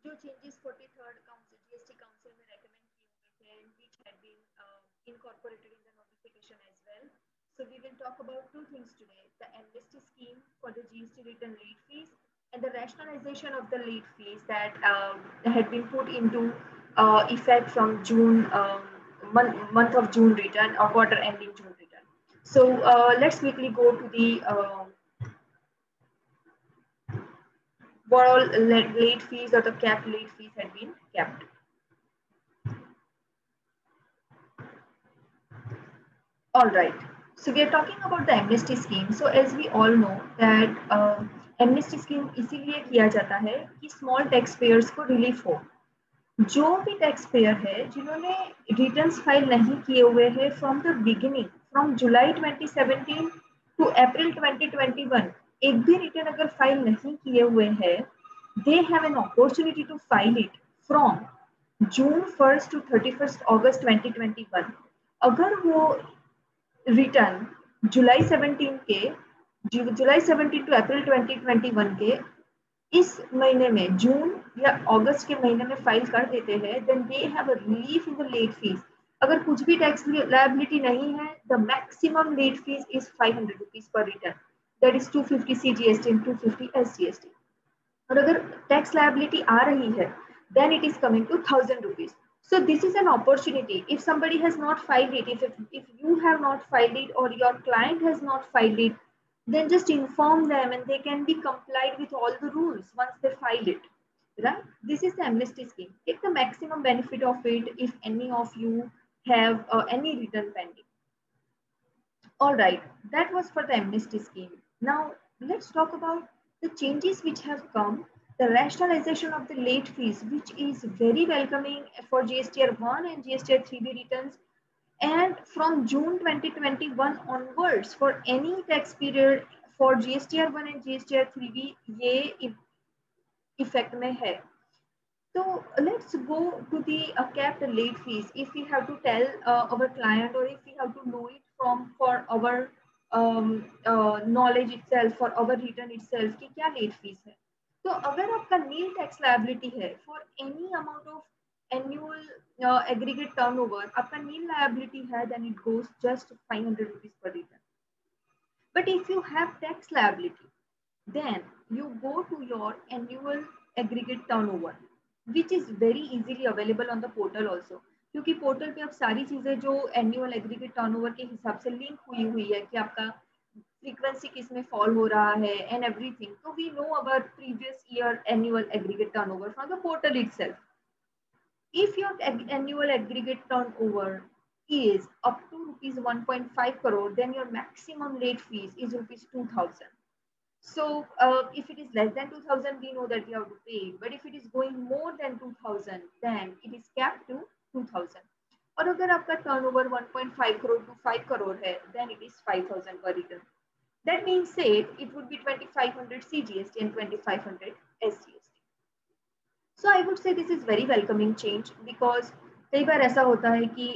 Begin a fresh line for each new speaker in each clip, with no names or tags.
जो changes 43rd council GST council में recommend किए हुए थे which had been incorporated in the notification as well. So we will talk about two things today: the amnesty scheme for the GST return late fees and the rationalization of the late fees that had been put into effect from June month of June return or quarter ending June return. So let's quickly go to the what all late fees or the capped late fees had been kept. All right. So we are talking about the amnesty scheme. So as we all know that amnesty scheme इसीलिए किया जाता है कि small taxpayers को relief हो. जो भी tax payer है जिन्होंने रिटर्न्स फाइल नहीं किए हुए हैं from the beginning from July 2017 to April 2021 एक भी रिटर्न अगर फाइल नहीं किए हुए हैं they have an opportunity to file it from June 1st to 31st August 2021 अगर वो रिटर्न जुलाई 17 के जुलाई 17 टू अप्रैल 2021 के इस महीने में जून या अगस्त के महीने में फाइल कर देते हैं then they have a relief in the late fees अगर कुछ भी टैक्स लायबिलिटी नहीं है the maximum late fees is 500 rupees per return that is 250 CGST and 250 SGST और अगर टैक्स लायबिलिटी आ रही है then it is coming to 1000 rupees. So this is an opportunity. If somebody has not filed it, if you have not filed it or your client has not filed it, then just inform them and they can be complied with all the rules once they file it. Right? This is the amnesty scheme. Take the maximum benefit of it if any of you have any return pending. All right, that was for the amnesty scheme. Now, let's talk about the changes which have come, the rationalization of the late fees, which is very welcoming for GSTR 1 and GSTR 3B returns. And from June 2021 onwards, for any tax period for GSTR 1 and GSTR 3B, ये effect में है. So let's go to the capped late fees. If we have to tell our client or if we have to know it from for our knowledge itself, for our return itself, कि क्या late fees है. तो अगर आपका nil tax liability है for any amount of annual aggregate turnover, आपका nil liability है, then it goes just 500 rupees per return. But if you have tax liability, then you go to your annual aggregate turnover, which is very easily available on the portal also. क्योंकि portal पे अब सारी चीजें जो annual aggregate turnover के हिसाब से link हुई है कि आपका फ्रीक्वेंसी किस में फॉल हो रहा है एंड एवरीथिंग. तो we know about previous year annual aggregate turnover from the portal itself. If your annual aggregate turnover is up to rupees 1.5 crore, then your maximum late fees is rupees 2000. So if it is less than 2000, we know that you have to pay. But if it is going more than 2000, then it is capped to 2000. और अगर आपका turnover 1.5 crore to 5 crore है, then it is 5000 per return. That being said, it would be 2500 CGST and 2500 SGST. So I would say this is very welcoming change because कई बार ऐसा होता है कि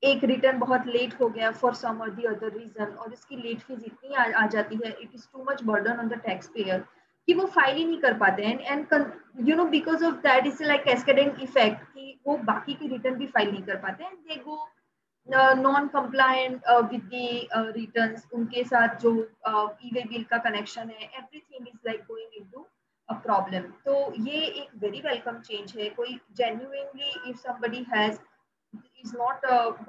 एक रिटर्न बहुत लेट हो गया फॉर सम और द अदर रीजन और इसकी लेट फीस इतनी आ जाती है, it is too much burden on the tax payer कि वो फाइल ही नहीं कर पाते हैं and you know because of that is like cascading effect कि वो बाकी की रिटर्न भी फाइल नहीं कर पाते and they go non compliant with the returns. उनके साथ जो ई वे बिल का कनेक्शन है everything is like going into a problem. तो ये एक वेरी वेलकम चेंज है. कोई genuinely if somebody has is not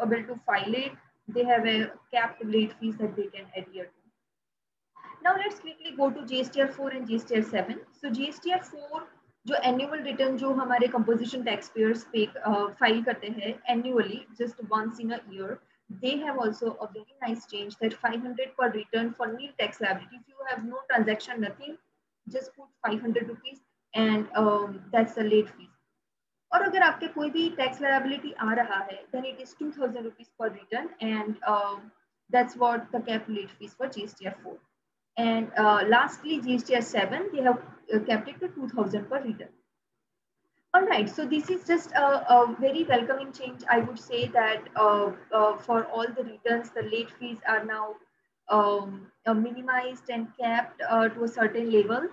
able to file it, they have a capped late fees that they can adhere to. Now let's quickly go to GSTR 4 and GSTR 7. So GSTR 4 जो annual return जो हमारे composition tax payers पे file करते हैं annually just once in a year, they have also a very nice change that 500 per return for nil tax liability. If you have no transaction, nothing, just put 500 rupees and that's the late fee. और अगर आपके कोई भी tax liability आ रहा है then it is 2000 rupees per return and that's what the cap late fees for GSTR 4. And lastly GSTR 7 they have kept it to 2000 per return. All right, so this is just a very welcoming change. I would say that for all the returns the late fees are now minimized and capped to a certain level.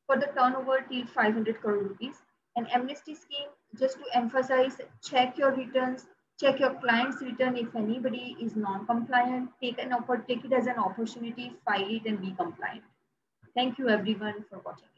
for the turnover till 500 crore rupees. An amnesty scheme, just to emphasize, check your returns, check your client's return. If anybody is non-compliant, take it as an opportunity, file it and be compliant. Thank you everyone for watching.